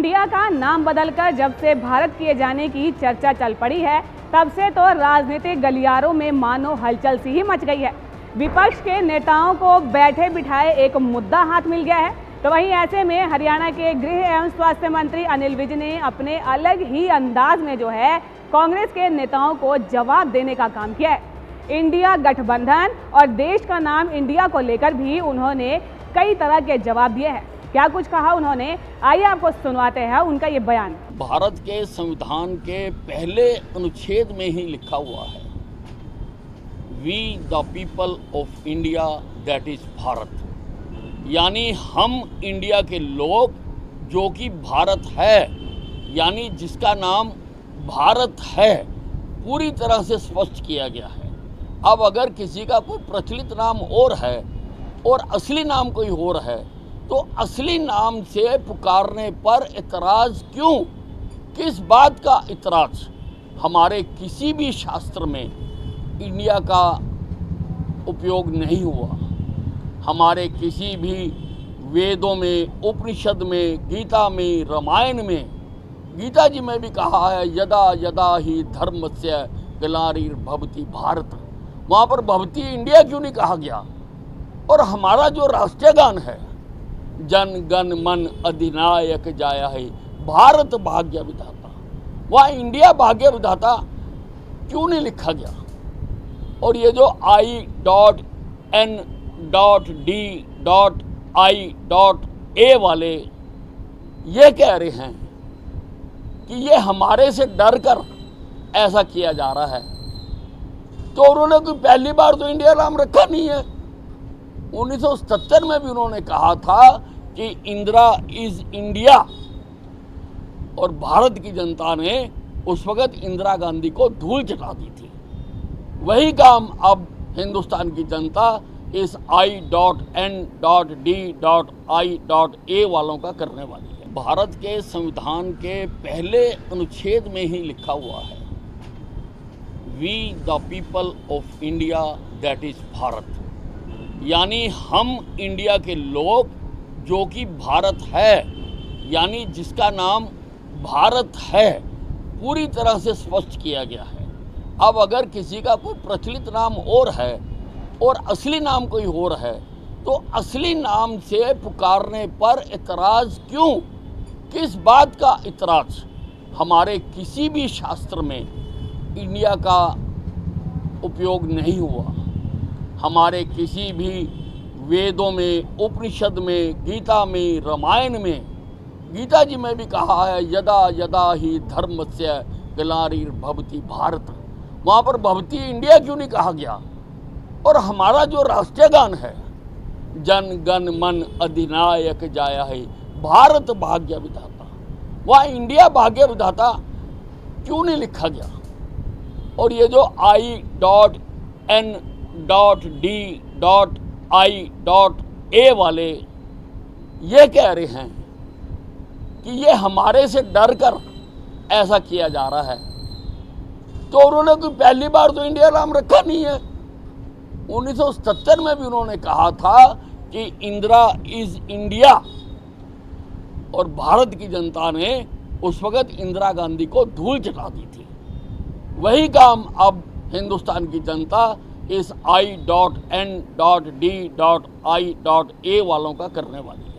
India का नाम बदलकर जब से भारत किए जाने की चर्चा चल पड़ी है, तब से तो राजनीतिक गलियारों में मानो हलचल सी ही मच गई है। विपक्ष के नेताओं को बैठे बिठाए एक मुद्दा हाथ मिल गया है। तो वहीं ऐसे में हरियाणा के गृह एवं स्वास्थ्य मंत्री अनिल विज ने अपने अलग ही अंदाज में जो है कांग्रेस के नेताओं को जवाब देने का काम किया है। इंडिया गठबंधन और देश का नाम इंडिया को लेकर भी उन्होंने कई तरह के जवाब दिए हैं। क्या कुछ कहा उन्होंने, आइए आपको सुनवाते हैं उनका ये बयान। भारत के संविधान के पहले अनुच्छेद में ही लिखा हुआ है, we the people of India that is Bharat, यानी हम इंडिया के लोग जो कि भारत है, यानी जिसका नाम भारत है, पूरी तरह से स्पष्ट किया गया है। अब अगर किसी का कोई प्रचलित नाम और है और असली नाम कोई और है, तो असली नाम से पुकारने पर इतराज़ क्यों? किस बात का इतराज़? हमारे किसी भी शास्त्र में इंडिया का उपयोग नहीं हुआ। हमारे किसी भी वेदों में, उपनिषद में, गीता में, रामायण में, गीता जी में भी कहा है, यदा यदा ही धर्मस्य ग्लानिर्भवति भारत। वहाँ पर भवती इंडिया क्यों नहीं कहा गया? और हमारा जो राष्ट्रीय गान है, जन गण मन अधिनायक जाया है, भारत भाग्य विधाता, वहाँ इंडिया भाग्य विधाता क्यों नहीं लिखा गया? और ये जो I.N.D.I.A वाले ये कह रहे हैं कि ये हमारे से डर कर ऐसा किया जा रहा है, तो उन्होंने कोई पहली बार तो इंडिया नाम रखा नहीं है। 1977 में भी उन्होंने कहा था कि इंदिरा इज इंडिया, और भारत की जनता ने उस वक्त इंदिरा गांधी को धूल चटा दी थी। वही काम अब हिंदुस्तान की जनता इस I.N.D.I.A वालों का करने वाली है। भारत के संविधान के पहले अनुच्छेद में ही लिखा हुआ है, we the people of India that is Bharat, यानी हम इंडिया के लोग जो कि भारत है, यानी जिसका नाम भारत है, पूरी तरह से स्पष्ट किया गया है। अब अगर किसी का कोई प्रचलित नाम और है और असली नाम कोई और है, तो असली नाम से पुकारने पर इतराज़ क्यों? किस बात का इतराज़? हमारे किसी भी शास्त्र में इंडिया का उपयोग नहीं हुआ। हमारे किसी भी वेदों में, उपनिषद में, गीता में, रामायण में, गीता जी में भी कहा है, यदा यदा ही धर्मस्य ग्लानिर्भवति भारत। वहाँ पर भवती इंडिया क्यों नहीं कहा गया? और हमारा जो राष्ट्रीय गान है, जन गण मन अधिनायक जाया है, भारत भाग्य विधाता, वहाँ इंडिया भाग्य विधाता क्यों नहीं लिखा गया? और ये जो I.N.D.I.A वाले ये कह रहे हैं कि ये हमारे से डर कर ऐसा किया जा रहा है, तो उन्होंने कोई पहली बार तो इंडिया नाम रखा नहीं है। 1977 में भी उन्होंने कहा था कि इंदिरा इज इंडिया, और भारत की जनता ने उस वक्त इंदिरा गांधी को धूल चटा दी थी। वही काम अब हिंदुस्तान की जनता इस I.N.D.I.A वालों का करने वाली है।